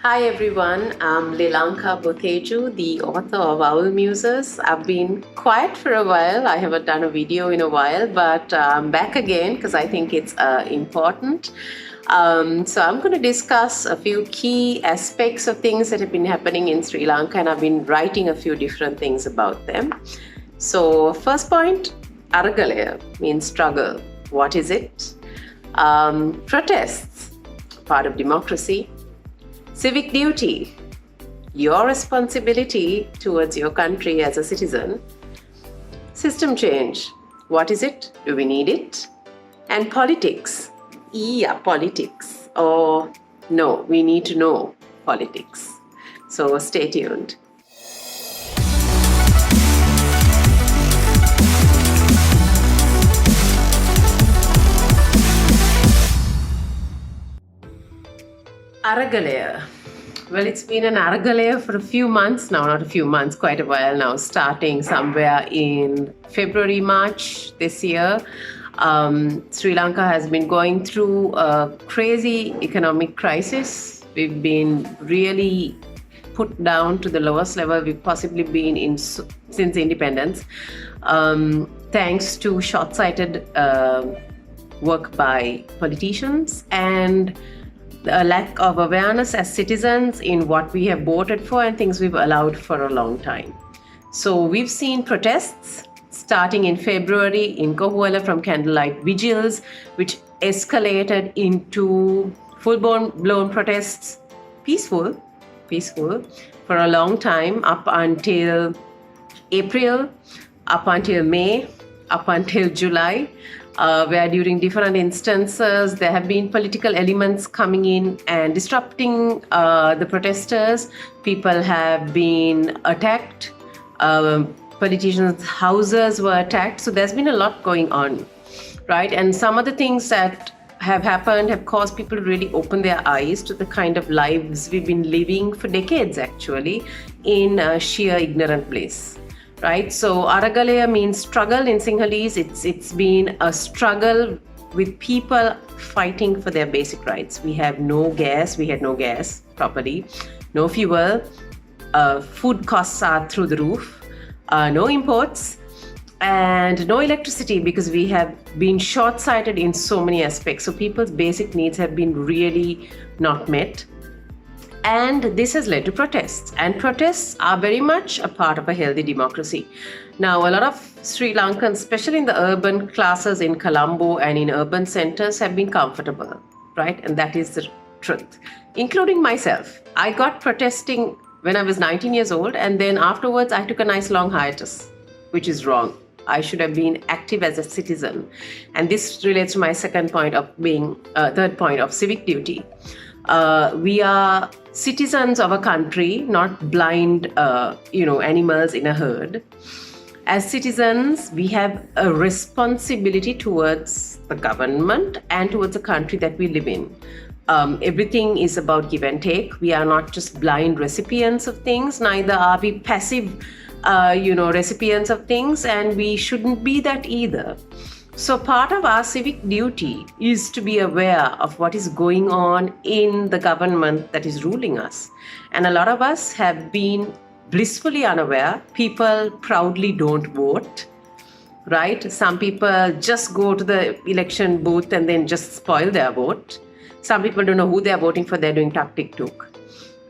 Hi everyone, I'm Lilanka Boteju, the author of Muses. I've been quiet for a while. I haven't done a video in a while, but I'm back again because I think it's important. So I'm going to discuss a few key aspects of things that have been happening in Sri Lanka, and I've been writing a few different things about them. So first point, Aragalaya means struggle. What is it? Protests, part of democracy. Civic duty, your responsibility towards your country as a citizen. System change, what is it? Do we need it? And politics, politics. Or no, we need to know politics. So stay tuned. Aragalaya. Well, it's been an Aragalaya for a few months now, not a few months, quite a while now, starting somewhere in February, March this year. Sri Lanka has been going through a crazy economic crisis. We've been really put down to the lowest level we've possibly been in since independence, thanks to short-sighted work by politicians and a lack of awareness as citizens in what we have voted for and things we've allowed for a long time. So we've seen protests starting in February in Kohuala from candlelight vigils, which escalated into full-blown protests, peaceful, for a long time, up until April, up until May, up until July. Where during different instances there have been political elements coming in and disrupting the protesters. People have been attacked. Politicians' houses were attacked. So there's been a lot going on, right? And some of the things that have happened have caused people to really open their eyes to the kind of lives we've been living for decades, actually, in sheer ignorant bliss. Right, so Aragalaya means struggle in Sinhalese. It's been a struggle with people fighting for their basic rights. We have no gas. We had no gas properly, no fuel. Food costs are through the roof. No imports and no electricity because we have been short-sighted in so many aspects. So people's basic needs have been really not met. And this has led to protests. And protests are very much a part of a healthy democracy. Now, a lot of Sri Lankans, especially in the urban classes in Colombo and in urban centers, have been comfortable, right? And that is the truth, including myself. I got protesting when I was 19 years old, and then afterwards I took a nice long hiatus, which is wrong. I should have been active as a citizen. And this relates to my third point of civic duty. We are citizens of a country, not blind, animals in a herd. As citizens, we have a responsibility towards the government and towards the country that we live in. Everything is about give and take. We are not just blind recipients of things, neither are we passive, recipients of things, and we shouldn't be that either. So part of our civic duty is to be aware of what is going on in the government that is ruling us. And a lot of us have been blissfully unaware. People proudly don't vote, right? Some people just go to the election booth and then just spoil their vote. Some people don't know who they're voting for. They're doing tuk-tuk.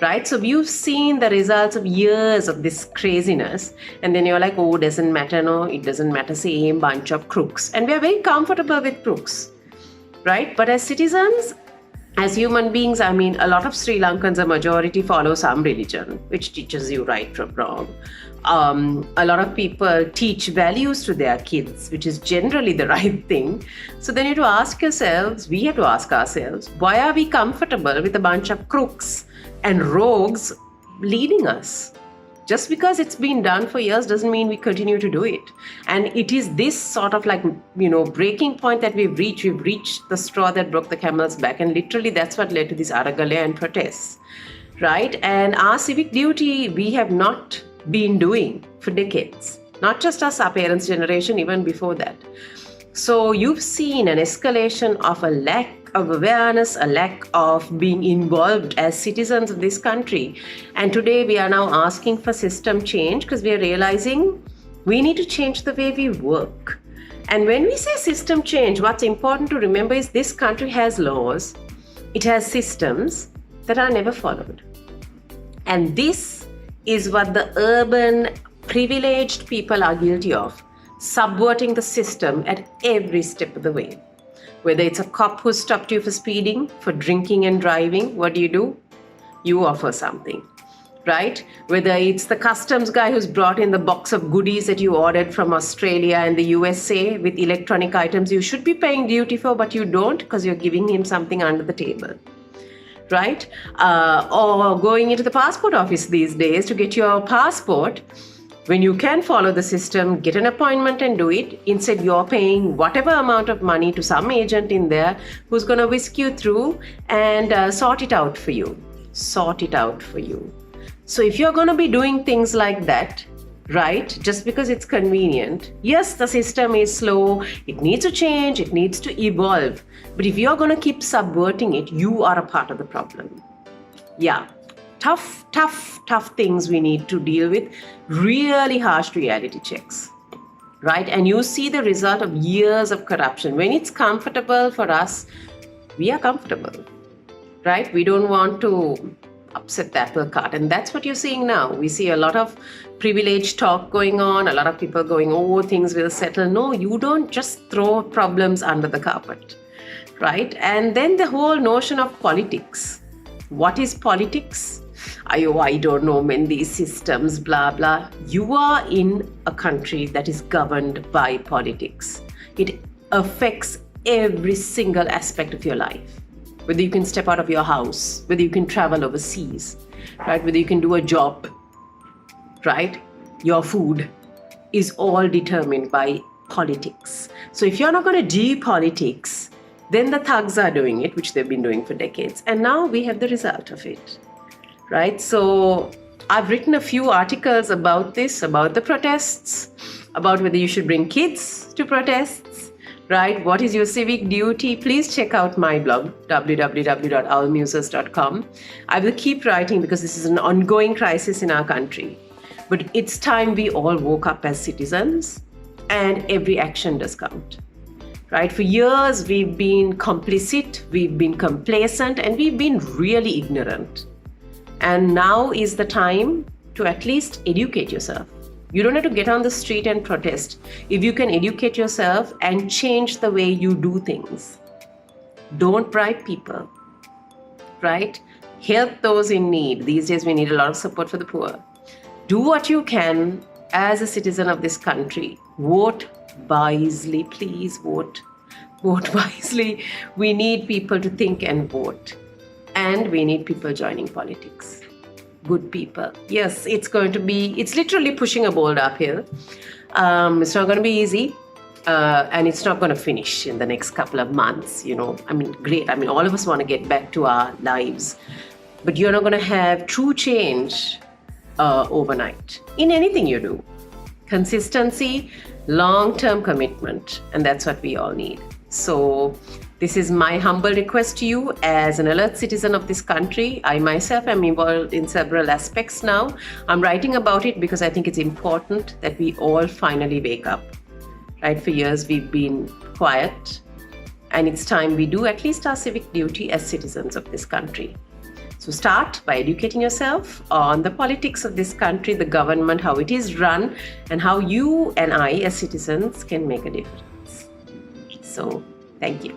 Right? So you've seen the results of years of this craziness. And then you're like, oh, doesn't matter. No, it doesn't matter. Same bunch of crooks. And we're very comfortable with crooks. Right? But as citizens, as human beings, a lot of Sri Lankans, a majority follow some religion, which teaches you right from wrong. A lot of people teach values to their kids, which is generally the right thing. So then we have to ask ourselves, why are we comfortable with a bunch of crooks and rogues leading us? Just because it's been done for years doesn't mean we continue to do it. And it is this sort of breaking point that we've reached. We've reached the straw that broke the camel's back. And literally that's what led to this Aragalaya and protests, right? And our civic duty, we have not been doing for decades. Not just us, our parents' generation, even before that. So you've seen an escalation of a lack of awareness, a lack of being involved as citizens of this country. And today we are now asking for system change because we are realizing we need to change the way we work. And when we say system change, what's important to remember is this country has laws, it has systems that are never followed. And this is what the urban, privileged people are guilty of, subverting the system at every step of the way. Whether it's a cop who stopped you for speeding, for drinking and driving, what do? You offer something, right? Whether it's the customs guy who's brought in the box of goodies that you ordered from Australia and the USA with electronic items you should be paying duty for, but you don't because you're giving him something under the table. Right? Or going into the passport office these days to get your passport, when you can follow the system, get an appointment and do it. Instead, you're paying whatever amount of money to some agent in there who's going to whisk you through and sort it out for you. Sort it out for you. So if you're going to be doing things like that, right, just because it's convenient, yes, the system is slow, it needs to change, it needs to evolve. But if you're going to keep subverting it, you are a part of the problem. Yeah. Tough things we need to deal with, really harsh reality checks, right? And you see the result of years of corruption. When it's comfortable for us, we are comfortable, right? We don't want to upset the apple cart. And that's what you're seeing now. We see a lot of privilege talk going on, a lot of people going, oh, things will settle. No, you don't just throw problems under the carpet, right? And then the whole notion of politics. What is politics? I don't know, man, these systems, blah, blah. You are in a country that is governed by politics. It affects every single aspect of your life. Whether you can step out of your house, whether you can travel overseas, right? Whether you can do a job, right? Your food is all determined by politics. So if you're not going to depolitics, then the thugs are doing it, which they've been doing for decades. And now we have the result of it. Right? So I've written a few articles about this, about the protests, about whether you should bring kids to protests, right? What is your civic duty? Please check out my blog, www.ourmuses.com. I will keep writing because this is an ongoing crisis in our country. But it's time we all woke up as citizens and every action does count. Right? For years, we've been complicit, we've been complacent, and we've been really ignorant. And now is the time to at least educate yourself. You don't have to get on the street and protest. If you can educate yourself and change the way you do things. Don't bribe people, right? Help those in need. These days we need a lot of support for the poor. Do what you can as a citizen of this country. Vote wisely, please vote. Vote wisely. We need people to think and vote. And we need people joining politics. Good people. Yes, it's literally pushing a boulder uphill. It's not going to be easy. And it's not going to finish in the next couple of months, great. All of us want to get back to our lives. But you're not going to have true change overnight in anything you do. Consistency, long-term commitment. And that's what we all need. So this is my humble request to you as an alert citizen of this country. I myself am involved in several aspects now. I'm writing about it because I think it's important that we all finally wake up. Right? For years we've been quiet, and it's time we do at least our civic duty as citizens of this country. So start by educating yourself on the politics of this country, the government, how it is run, and how you and I as citizens can make a difference. So, thank you.